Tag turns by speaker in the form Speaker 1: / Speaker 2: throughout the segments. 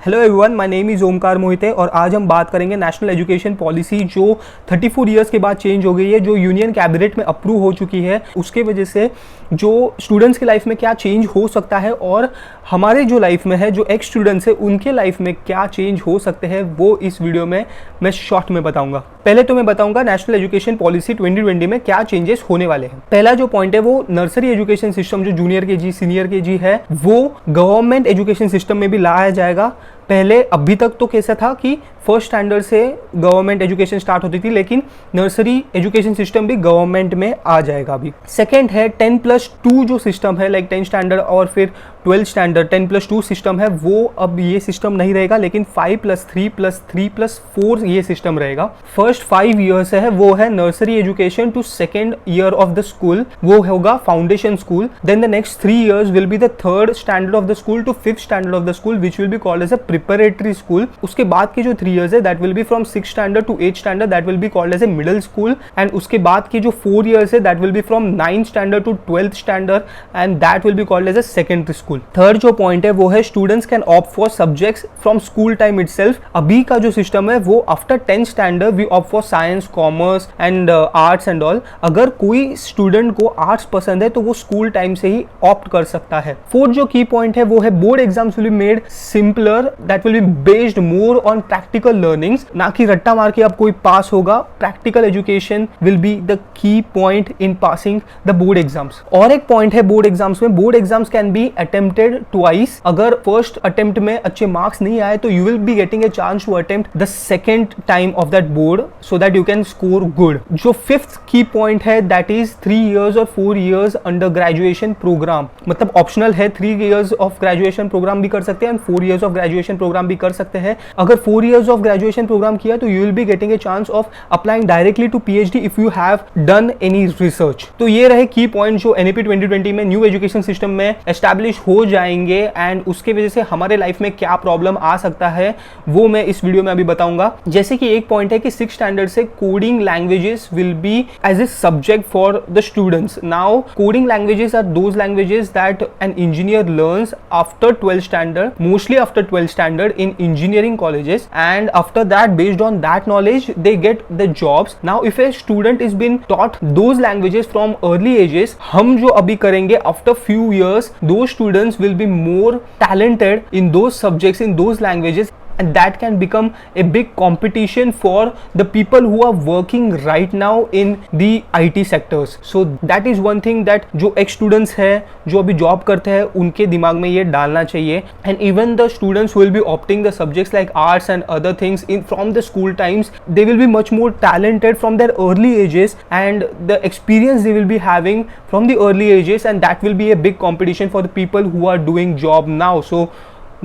Speaker 1: Hello everyone, my name is Omkar Mohite और आज हम बात करेंगे नेशनल एजुकेशन पॉलिसी जो 34 इयर्स के बाद चेंज हो गई है, जो यूनियन कैबिनेट में अप्रूव हो चुकी है। उसके वजह से जो स्टूडेंट्स की लाइफ में क्या चेंज हो सकता है और हमारे जो लाइफ में है, जो एक्स स्टूडेंट्स है, उनके लाइफ में क्या चेंज हो सकते हैं, वो इस वीडियो में मैं शॉर्ट में बताऊंगा। पहले तो मैं बताऊंगा नेशनल एजुकेशन पॉलिसी 2020 में क्या चेंजेस होने वाले हैं। पहला जो पॉइंट है वो नर्सरी एजुकेशन सिस्टम, जो जूनियर केजी सीनियर केजी है, वो गवर्नमेंट एजुकेशन सिस्टम में भी लाया जाएगा। पहले अभी तक तो कैसा था कि फर्स्ट स्टैंडर्ड से गवर्नमेंट एजुकेशन स्टार्ट होती थी, लेकिन नर्सरी एजुकेशन सिस्टम भी गवर्नमेंट में आ जाएगा अभी। सेकेंड है 10+2 जो सिस्टम है, लाइक 10 स्टैंडर्ड और फिर 12 स्टैंडर्ड 10+2 सिस्टम है, वो अब ये सिस्टम नहीं रहेगा, लेकिन 5+3+3+4 ये सिस्टम रहेगा। फर्स्ट 5 ईयर्स है वो है nursery education to second year of the school, वो होगा foundation school. Then the next 3 years will be the third standard of the school to 5th standard of the school, which will be called as a preparatory school. उसके बाद के जो 3 years है that will be from 6th standard to 8th standard, that will be called as a middle school. And उसके बाद के जो 4 years है that will be from 9th standard to 12th standard, and that will be called as a secondary school. Third जो point है वो है students can opt for subjects from school time itself. अभी का जो सिस्टम है वो after 10th standard we opt for science, commerce and arts and all. अगर कोई स्टूडेंट को आर्ट्स पसंद है तो वो स्कूल टाइम से ही ऑप्ट कर सकता है। फोर्थ जो की पॉइंट है वो है board exams will be made simpler, that will be based more on practical learnings, ना कि रट्टा मार के अब कोई पास होगा। Practical education will be the key point in passing the board exams. और एक पॉइंट है बोर्ड एग्जाम्स में, board exams can be attempted twice. अगर फर्स्ट अटेम्प्ट में अच्छे मार्क्स नहीं आए तो you will be getting a chance to attempt the second time of that board so that you can score good. जो fifth की point है that is 3 years और 4 ईयर्स अंडर ग्रेजुएशन प्रोग्राम, मतलब ऑप्शनल है। 3 years of graduation program भी कर सकते हैं and 4 years of graduation program भी कर सकते हैं। अगर 4 ईयर्स ऑफ ग्रेजुएशन प्रोग्राम किया तो you will be getting a chance of applying directly to PhD if you have done any research. तो ये रहे की पॉइंट जो एनईपी 2020 में न्यू एजुकेशन सिस्टम में एस्टैब्लिश हो जाएंगे, एंड उसके वजह से हमारे लाइफ में क्या प्रॉब्लम आ सकता है वो मैं इस वीडियो में अभी बताऊंगा। जैसे कि एक पॉइंट है कि 6th स्टैंडर्ड से coding languages will be as a subject for the students. Now coding languages are those languages that an engineer learns after 12th standard, mostly after 12th standard in engineering colleges, and after that based on that knowledge they get the jobs. Now if a student is been taught those languages from early ages, हम जो अभी करेंगे after few years those students will be more talented in those subjects, in those languages, and that can become a big competition for the people who are working right now in the IT sectors. So that is one thing that जो ex students है, जो अभी job करते हैं, उनके दिमाग में ये डालना चाहिए। And even the students who will be opting the subjects like arts and other things in from the school times, they will be much more talented from their early ages, and the experience they will be having from the early ages, and that will be a big competition for the people who are doing job now. So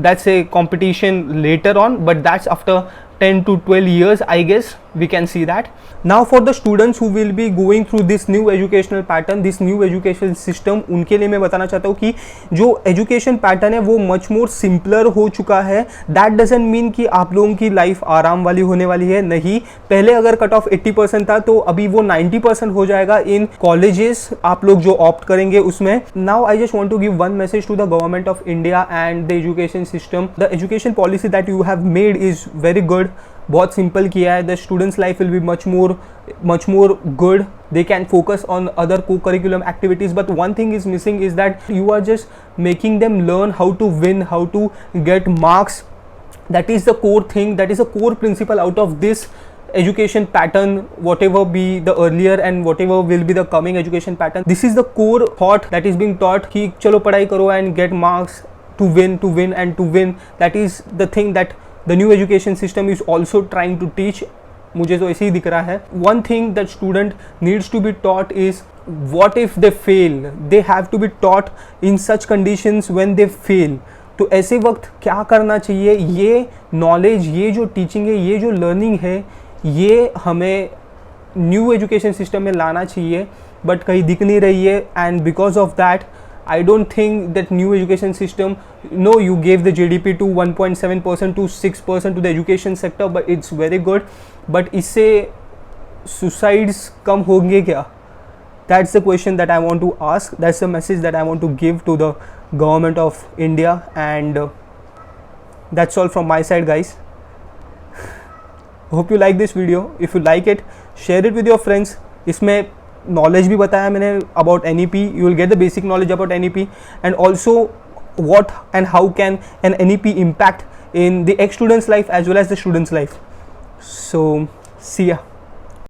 Speaker 1: that's a competition later on, but that's after 10 to 12 years, I guess we can see that. Now for the students who will be going through this new educational pattern, this new education system, उनके लिए मैं बताना चाहता हूँ कि जो education pattern है वो much more simpler हो चुका है। That doesn't mean कि आप लोगों की लाइफ आराम वाली होने वाली है, नहीं। पहले अगर कट ऑफ 80% था तो अभी वो 90% हो जाएगा इन कॉलेजेस, आप लोग जो ऑप्ट करेंगे उसमें। Now I just want to give one message to the government of India and the education system. The education policy that you have made is very good. बहुत सिंपल किया है। The students life will be much more good. They can focus on other co-curriculum activities, but one thing is missing is that you are just making them learn how to win, how to get marks. That is the core thing, that is a core principle out of this education pattern, whatever be the earlier and whatever will be the coming education pattern. This is the core thought that is being taught कि चलो पढ़ाई करो and get marks to win and to win. That is the thing that the new education system is also trying to teach. मुझे तो ऐसे ही दिख रहा है। One thing that student needs to be taught is what if they fail. They have to be taught in such conditions when they fail. तो ऐसे वक्त क्या करना चाहिए, ये नॉलेज, ये जो टीचिंग है, ये जो लर्निंग है, ये हमें न्यू एजुकेशन सिस्टम में लाना चाहिए, बट कहीं दिख नहीं रही है। And because of that I don't think that new education system, no, you gave the GDP to 1.7% to 6% to the education sector, but it's very good. But इससे suicides कम होंगे क्या? That's the question that I want to ask. That's the message that I want to give to the government of India, and That's all from my side, guys. Hope you like this video. If you like it, share it with your friends. इसमें knowledge भी बताया मैंने about NEP. You will get the basic knowledge about NEP, and also what and how can an NEP impact in the ex-student's life as well as the student's life. So see ya.